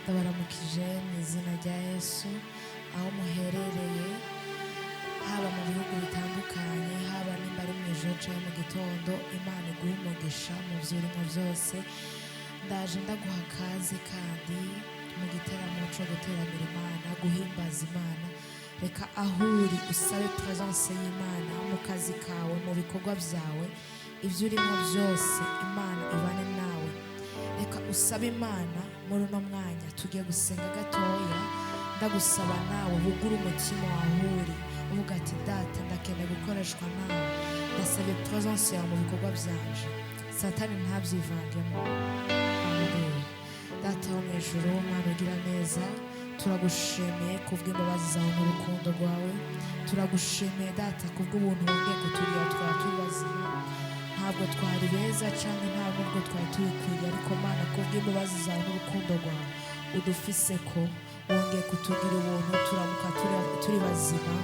ndabaramukije mu izina rya Yesu aho muherereye, haba mu bihugu bitandukanye, haba nimba ari mu ijoro cyangwa mu gitondo. Imana iguhe umugisha mu byo urimo byose. Ndaje ndaguha akaze kandi mu giteramo cyo guteramira Imana, guhimbaza Imana. Reka aho uri usabe presence y'Imana mu kazi kawe, mu bikorwa byawe, ibyo urimo byose Imana ibane nawe. Reka usabe Imana muri uno mwanya. Tugiye gusenga gatoya, ndagusaba nawe wugure umutima wawe uri uvuga ati data ndakeneye gukoreshwa nawe, ndasabye presence yawe mu bikorwa byanje, satani ntabyivangemo. Haleluya. Data wo mu ijuru, Mana ugira neza, turagushimiye kubw'imbabazi zawe n'urukundo rwawe. Turagushimiye data kubw'ubuntu wongeye kutugirira. Twari turi bazima, ntabwo twari beza cyangwa ntabwo ubwo twari tubikwiriye, ariko Mana kubw'imbabazi zawe n'urukundo rwawe udufise ko wongeye kutugira ubuntu. Turamuka turi bazima,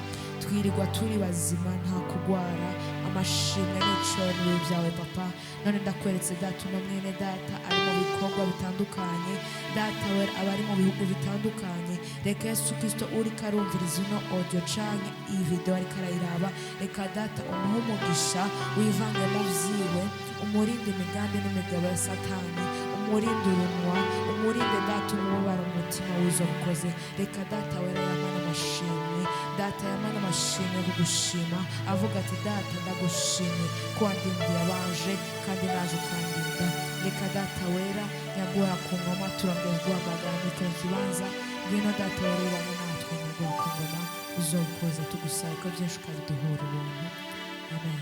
twirirwa turi bazima, nta kugwara. Amashimwe n'icyubahiro byawe Papa. None ndakweretse data uno mwene data ari mu bikorwa bitandukanye, data we abari mu bihugu bitandukanye. Reka Yesu Kristo uri karumviriza ino audio canke iyi video ariko arayiraba, reka data umuhe umugisha, wivange mu vyiwe, umurinde imigambi n'imigabo ya satani, umurinde urunwa, umurinde data umubabaro umutima wizo ukoze. Reka data wera yamana amashimwe, data yamana amashimwe kugushima, avuga ati data ndagushimye ko wandindiye abaje kandi naje ukandinda. Reka data wera nyaguha ku ngoma, turongeye guhamagara muri kino kibanza. Ngwino data wera ubane natwe, nyaguha ku ngoma, uzokoza tugusaba ko byinshi ukabiduhura ubuntu. Amen.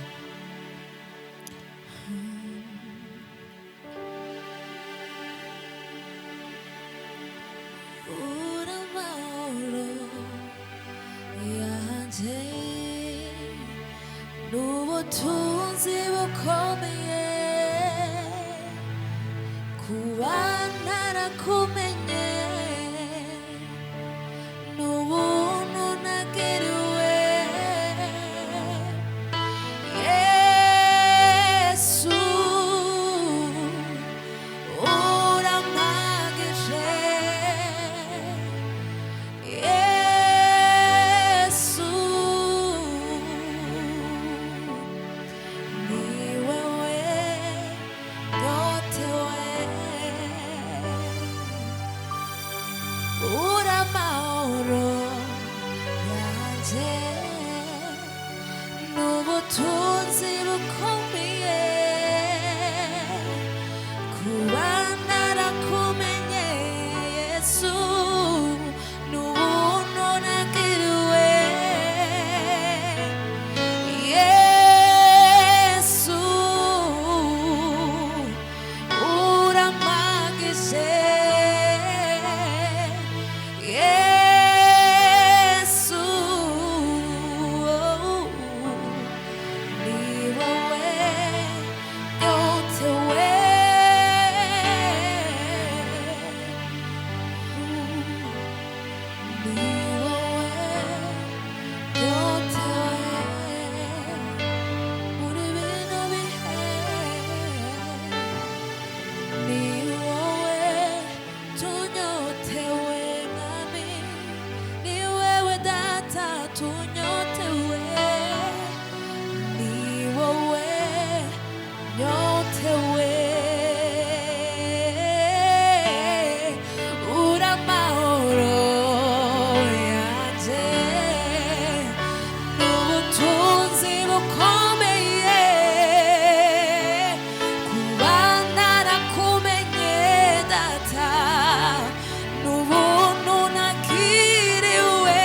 n'ubutunzi bukomeye kuba narakumenye, n'ubuntu nagiriwe. Yesu urampagije, Yesu ni wewe nyotewe, ura mahoro yanje, n'ubutunzi bukomeye kuba narakumenye. Yesu n'ubuntu nagiriwe. Yesu urampagije, Yesu ni wowe nyotewe, ni wowe nyotewe muri bino bihe, ni wowe tunyotewe mwami, ni wewe data tunyotewe, ni wowe nyotewe. Ura mahoro yanje, n'ubutunzi bukomeye kuba narakumenye data, n'ubuntu nagiriwe.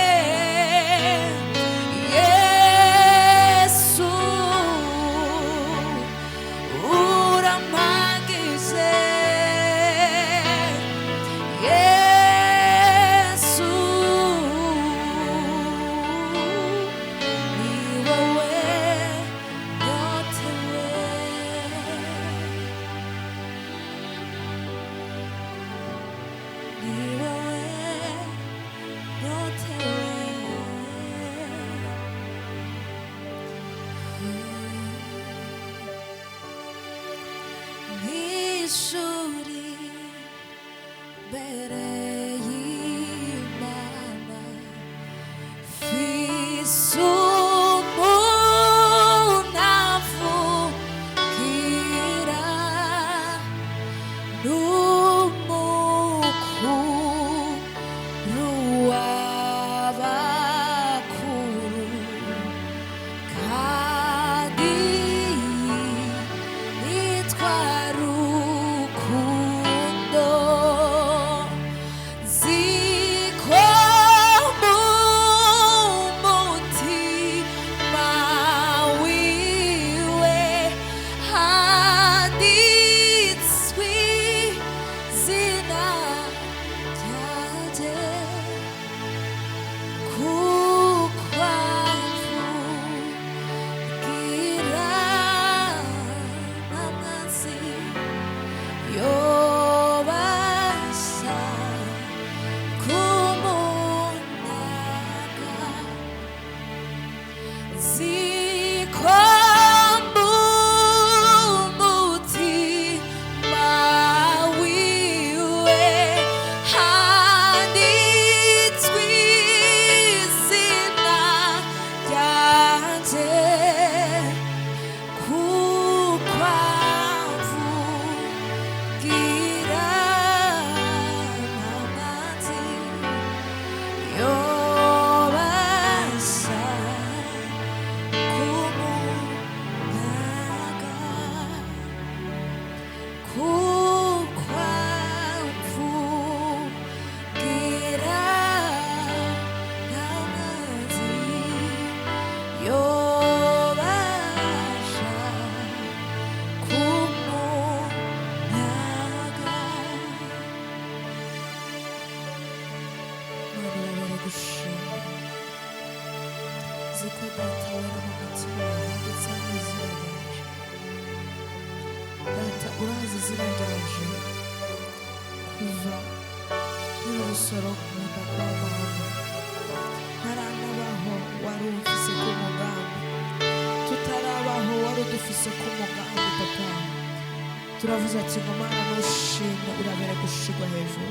turavuze ati ngo Mana nushimwe urabere gushigwa hejuru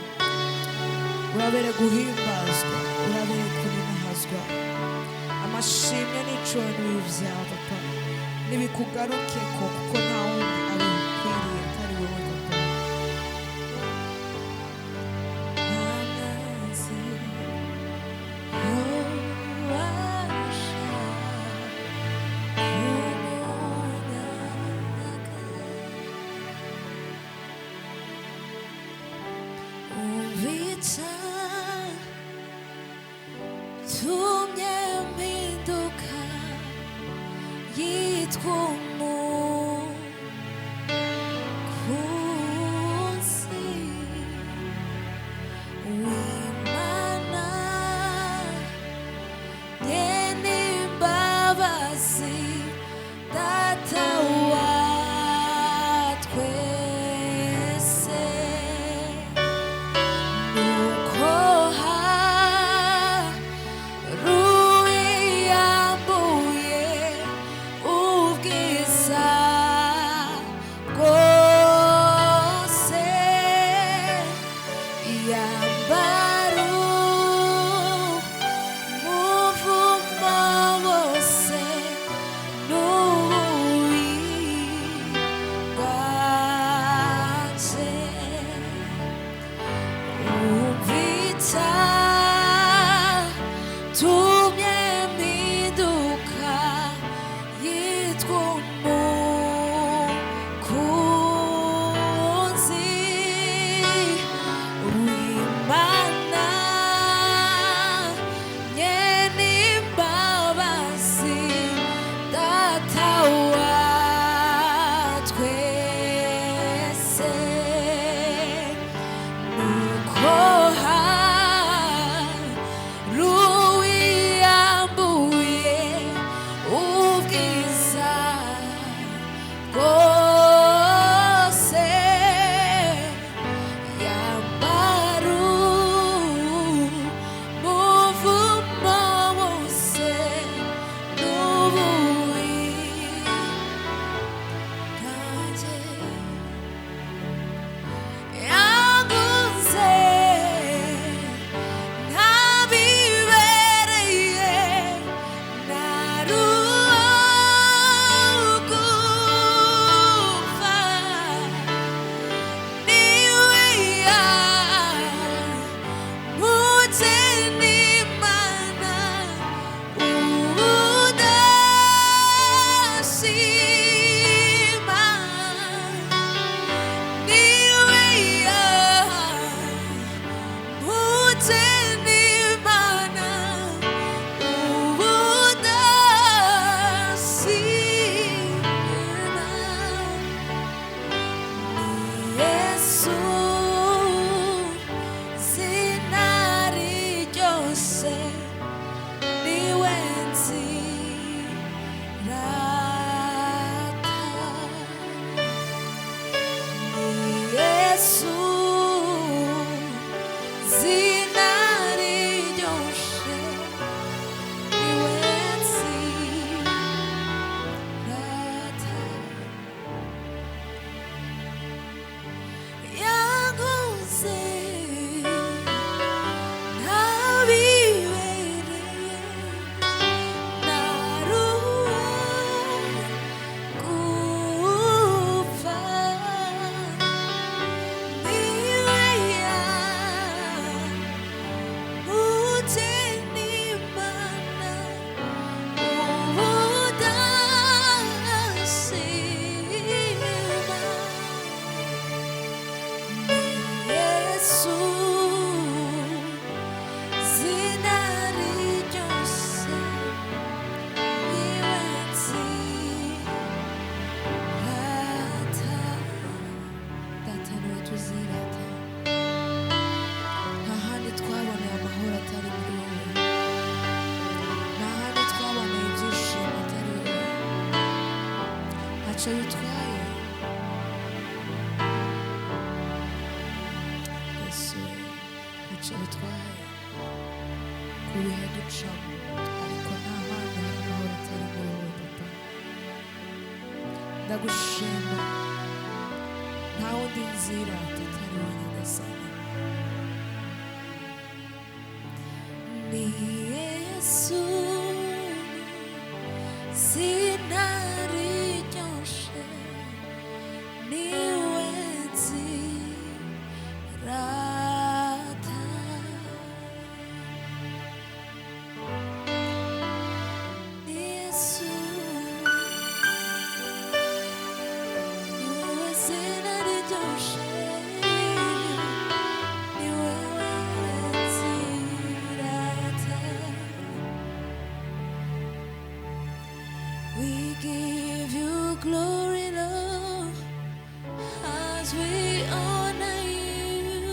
urabere guhimbazwa urabere kuninahazwa amashimwe n'icubahiro vyawe papa nibikugarukeko kuko nta wundi abikwiriye atari wowe papa tumye mpinduka yitwa umukunzi w'Imana nyene imbabazi data wa twese nuko man utenimana ubudasira Yesu zinari ryose niwe nzirata Yesu zinari ryose niwe nzirata yaguze ntabibereye naruwa gupfa niwe utenimana ubudasima Yesu zinari ryose niwe nzirata data niwe tuzirata nta handi twaboneye amahoro atari muri wowe nta handi twaboneye ibyishimo atari wowe ntacyo bitwaye Yesu ntacyo bitwaye ku bihe ducamo ariko nta handi hari amahoro atari muri wowe papa ndagushima nta wundi nzirata atari wowe nyagasani ni Yesu zinari ryose niwe nzirata Yesu niwe zinari ryose niwe nzirata We give you glory, Lord, as we honor you.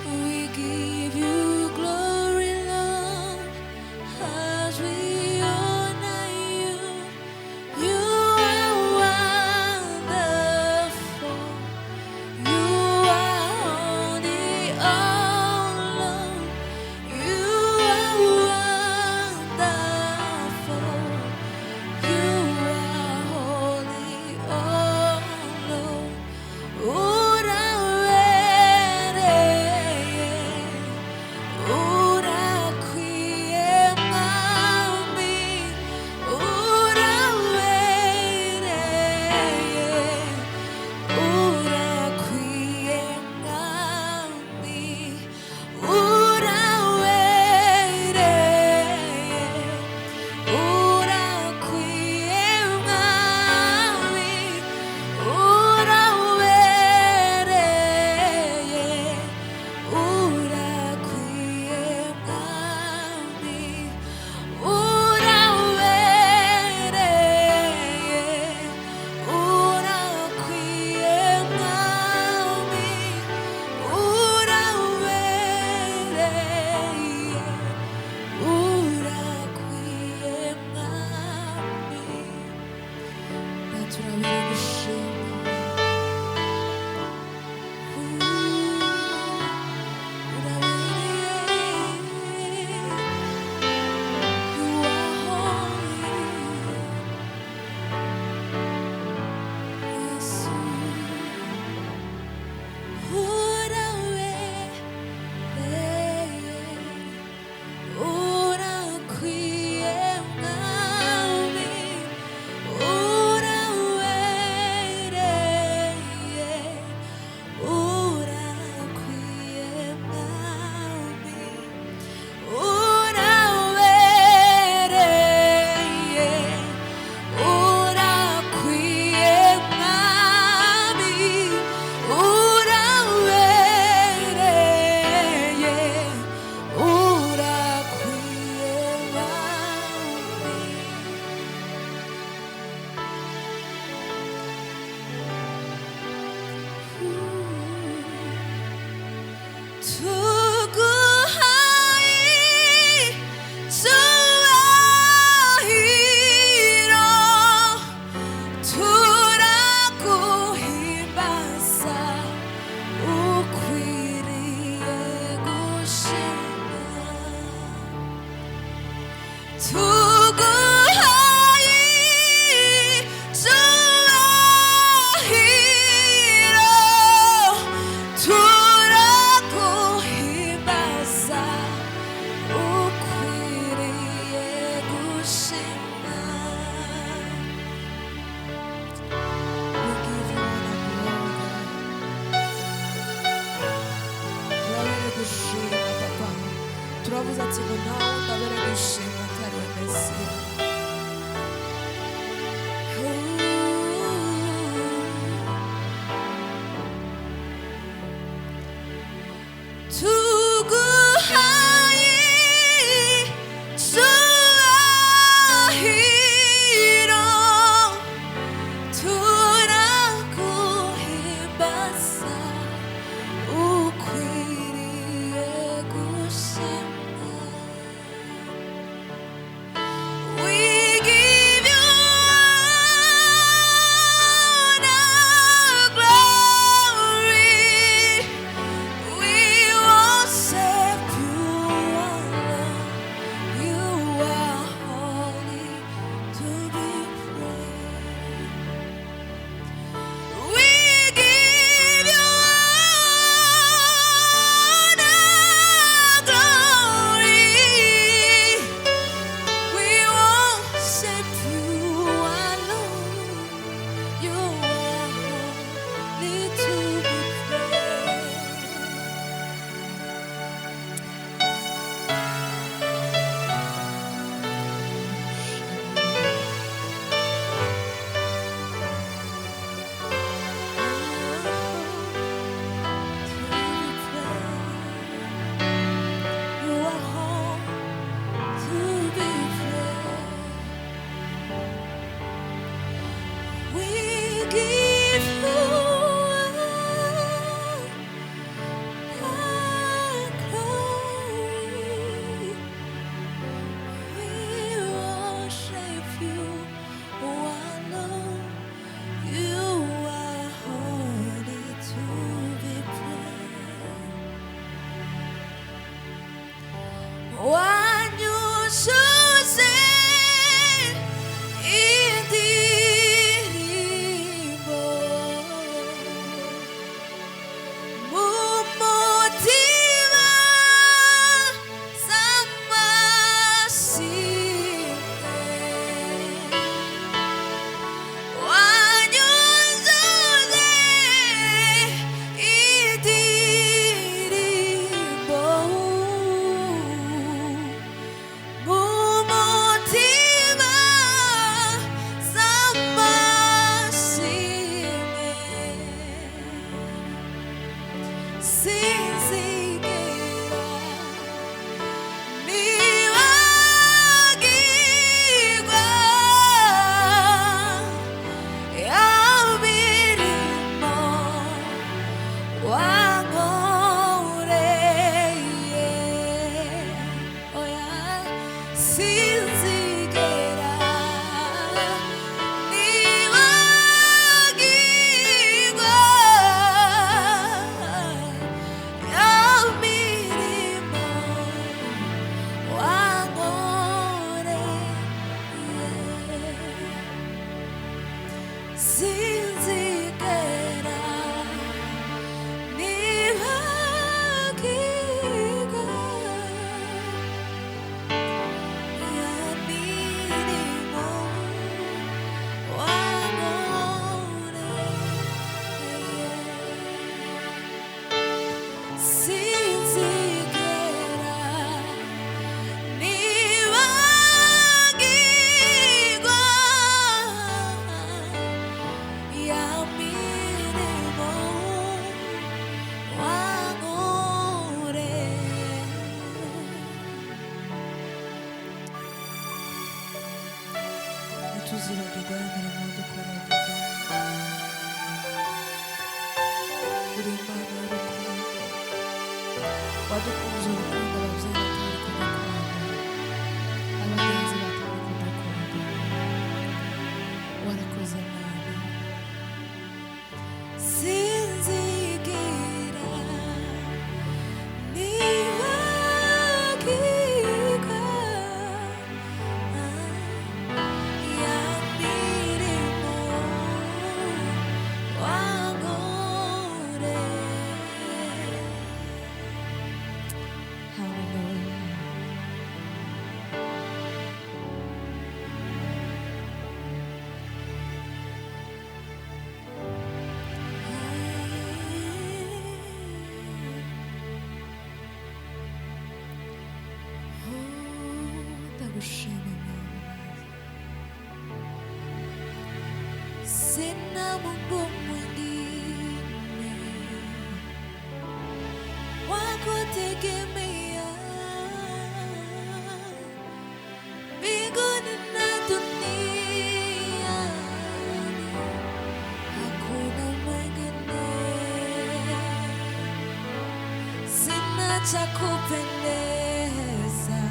We give you glory, Lord, as we honor you. You are wonderful. You are holy, oh Lord. You are wonderful. You tuguhaye icyubahiro turaguhimbaza ukwiriye gushimwa tuguhaye icyubahiro turaguhimbaza ukwiriye gushimwa. We give you all the glory. Turabere gushima papa, turavuze ati ngo ntawe ndabere gushima atari we Mesiya. tuguhaye icyubahiro turaguhimbaza ukwiriye gushimwa. We give you all the glory. We worship you alone. You are holy to be praised. We give you all the glory. We worship you alone. You are holy to be praised. You are home to be praised. We give you all the glory. We worship you alone. You are holy to be praised. wanyuzuze indirimbo mu mutima z'amashimwe wanyuzuze indirimbo mu mutima z'amashimwe sinzigera nibagirwa ya mirimo wankoreye. Oya, sinzigera nibagirwa ya mirimo wankoreye. Sinzigera nibagirwa ya mirimo wankoreye. Sinzigera nibagirwa ya mirimo wankoreye. Ntituzibagirwa ya mirimo wadukoreye Uri Imana y'urukundo, wadukunze urukundo ababyeyi batari kudukunda, abagenzi batari kudukunda. Warakoze nabi sinzigera nibagirwa ya mirimo wankoreye. Hallelujah. Ndagushima Mwami, sina Mungu mwingine wa kutegemea mbinguni na duniani, hakuna mwingine. Sina cha kupendeza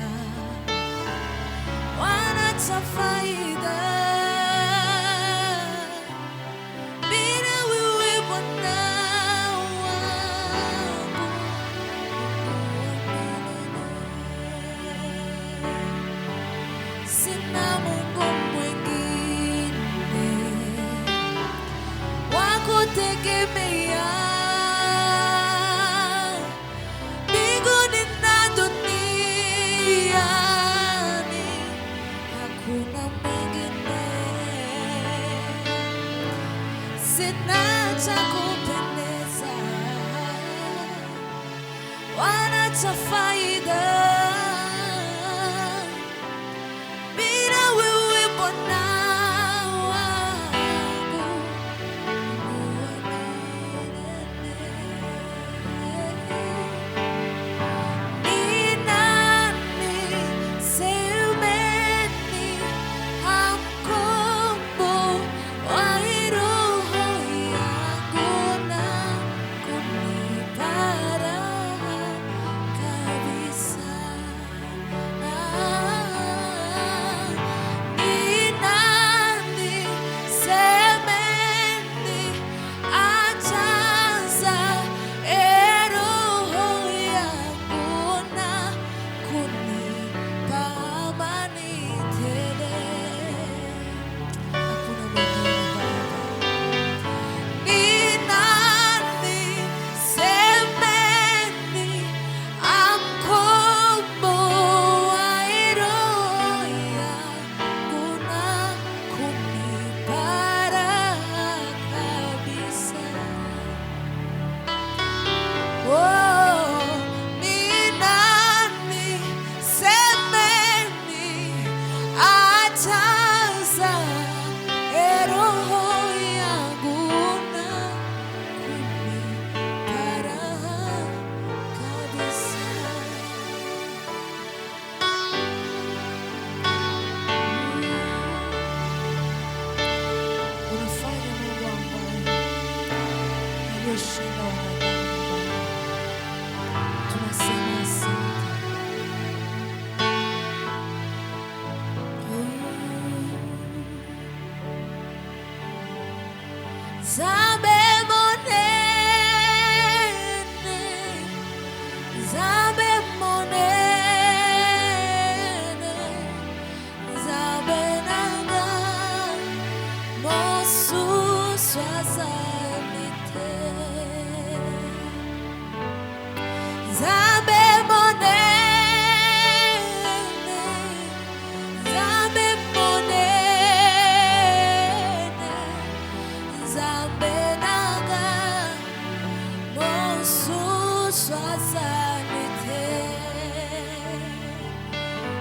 wala cha faida bila wewe Bwana wangu, sina Mungu mwingine wa kutegemea mbinguni na duniani, hakuna mwingine. Sina cha kupendeza wala cha faida bila wewe Bwana wangu. Ni nani semeni hamkombo wa roho yangu na kunipa raha kabisa. Ni nani semeni ajaza roho yangu na kunipa amani tele. Hakuna mwingine Baba. Ni nani semeni amkomboa roho yangu na kunipa raha kabisa. Oh, ni nani semeni ajaza roho yangu na kunipa raha kabisa. Unafanya mambo ambayo yaliyoshinda wanadamu. Tunasema asante. Zambe monene, zambe monene, zambe nanga mosu swazalite. Zambe monene, zambe monene, zambe nanga mosu swazalite.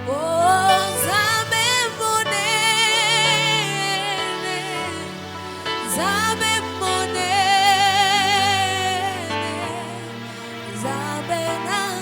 Oh, zambe monene, zambe monene, zambe nanga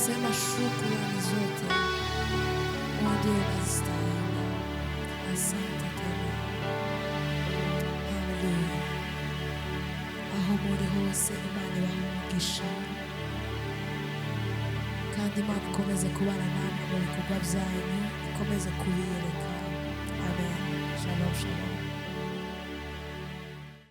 Sema shukrani zote ndio unastahili. Asante tena. Haleluya. Aho muri hose Imana ibahe umugisha, kandi Imana ikomeze kubana namwe mu bikorwa byanyu, ikomeze kubiyereka. Amen. Shalom, shalom.